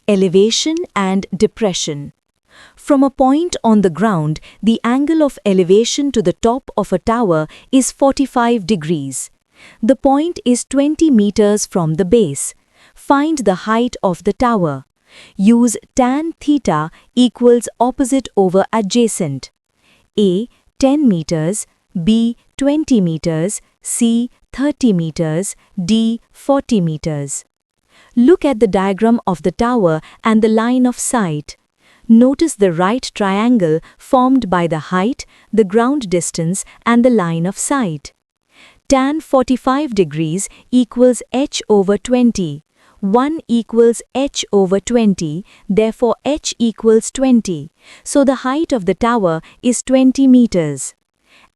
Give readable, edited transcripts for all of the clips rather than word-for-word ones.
elevation and depression. From a point on the ground, the angle of elevation to the top of a tower is 45 degrees. The point is 20 meters from the base. Find the height of the tower. Use tan theta equals opposite over adjacent. A. 10 meters, B. 20 meters, C. 30 meters, D. 40 meters. Look at the diagram of the tower and the line of sight. Notice the right triangle formed by the height, the ground distance, and the line of sight. Tan 45 degrees equals h over 20. 1 equals h over 20, therefore h equals 20. So the height of the tower is 20 meters.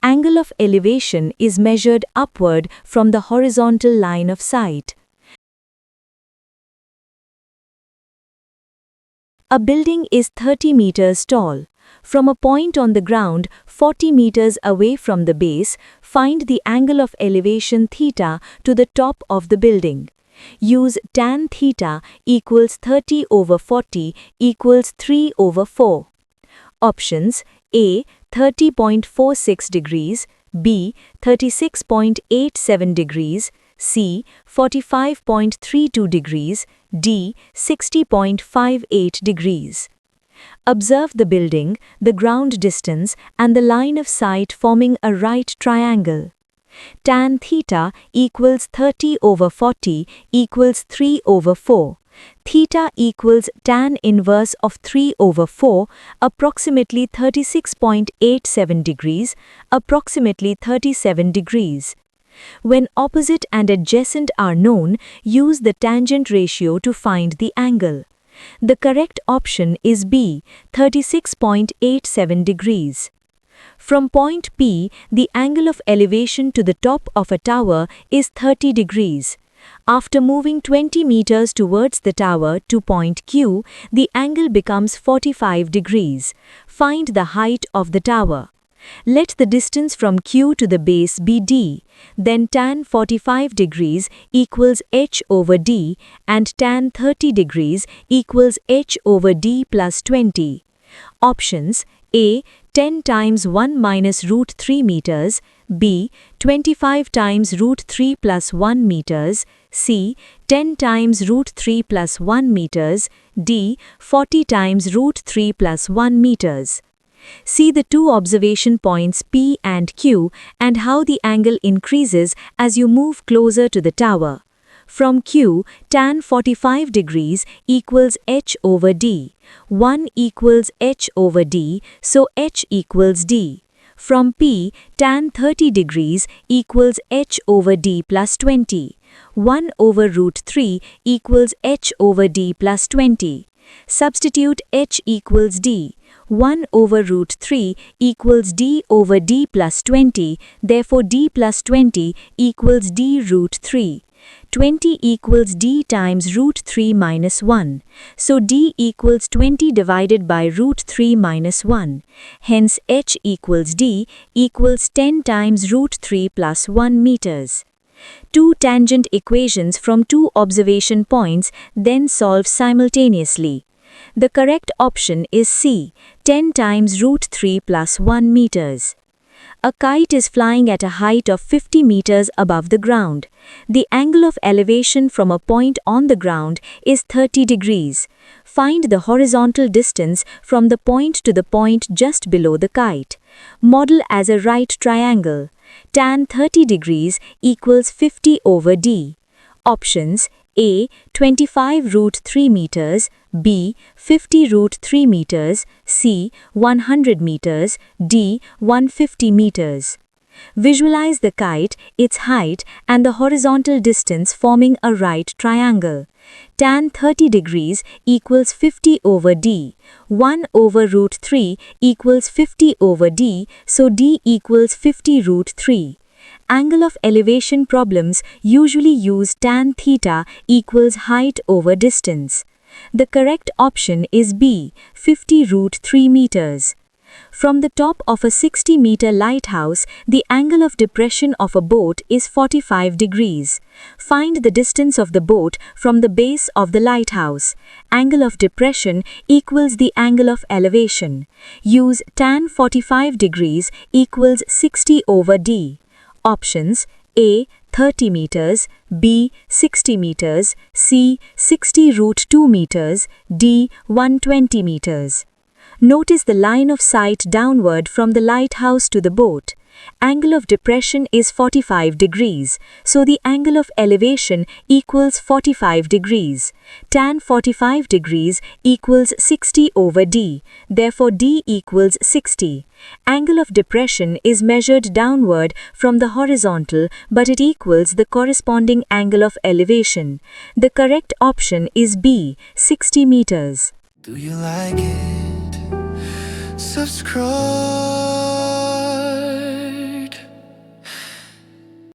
Angle of elevation is measured upward from the horizontal line of sight. A building is 30 meters tall. From a point on the ground 40 meters away from the base, find the angle of elevation theta to the top of the building. Use tan theta equals 30 over 40 equals 3 over 4. Options: A. 30.46 degrees, B. 36.87 degrees, C. 45.32 degrees, D. 60.58 degrees. Observe the building, the ground distance, and the line of sight forming a right triangle. Tan theta equals 30 over 40 equals 3 over 4. Theta equals tan inverse of 3 over 4, approximately 36.87 degrees, approximately 37 degrees. When opposite and adjacent are known, use the tangent ratio to find the angle. The correct option is B, 36.87 degrees. From point P, the angle of elevation to the top of a tower is 30 degrees. After moving 20 meters towards the tower to point Q, the angle becomes 45 degrees. Find the height of the tower. Let the distance from Q to the base be D. Then tan 45 degrees equals h over D and tan 30 degrees equals h over D plus 20. Options: A. 10 times 1 minus root 3 meters, B. 25 times root 3 plus 1 meters, C. 10 times root 3 plus 1 meters, D. 40 times root 3 plus 1 meters. See the two observation points P and Q and how the angle increases as you move closer to the tower. From Q, tan 45 degrees equals h over D. 1 equals h over D, so h equals D. From P, tan 30 degrees equals h over D plus 20. 1 over root 3 equals h over D plus 20. Substitute h equals D. 1 over root 3 equals D over D plus 20, therefore D plus 20 equals D root 3. 20 equals D times root 3 minus 1. So D equals 20 divided by root 3 minus 1. Hence h equals D equals 10 times root 3 plus 1 meters. Two tangent equations from two observation points then solve simultaneously. The correct option is C, 10 times root 3 plus 1 meters. A kite is flying at a height of 50 meters above the ground. The angle of elevation from a point on the ground is 30 degrees. Find the horizontal distance from the point to the point just below the kite. Model as a right triangle. Tan 30 degrees equals 50 over D. Options: A. 25 root 3 meters, B. 50 root 3 meters, C. 100 meters, D. 150 meters. Visualize the kite, its height, and the horizontal distance forming a right triangle. Tan 30 degrees equals 50 over D. 1 over root 3 equals 50 over D, so D equals 50 root 3. Angle of elevation problems usually use tan theta equals height over distance. The correct option is B, 50 root 3 meters. From the top of a 60-meter lighthouse, the angle of depression of a boat is 45 degrees. Find the distance of the boat from the base of the lighthouse. Angle of depression equals the angle of elevation. Use tan 45 degrees equals 60 over d. Options: A. 30 meters, B. 60 meters, C. 60 root 2 meters, D. 120 meters. Notice the line of sight downward from the lighthouse to the boat. Angle of depression is 45 degrees, so the angle of elevation equals 45 degrees. Tan 45 degrees equals 60 over d, therefore d equals 60. Angle of depression is measured downward from the horizontal, but it equals the corresponding angle of elevation. The correct option is B, 60 meters. Do you like it? Subscribe.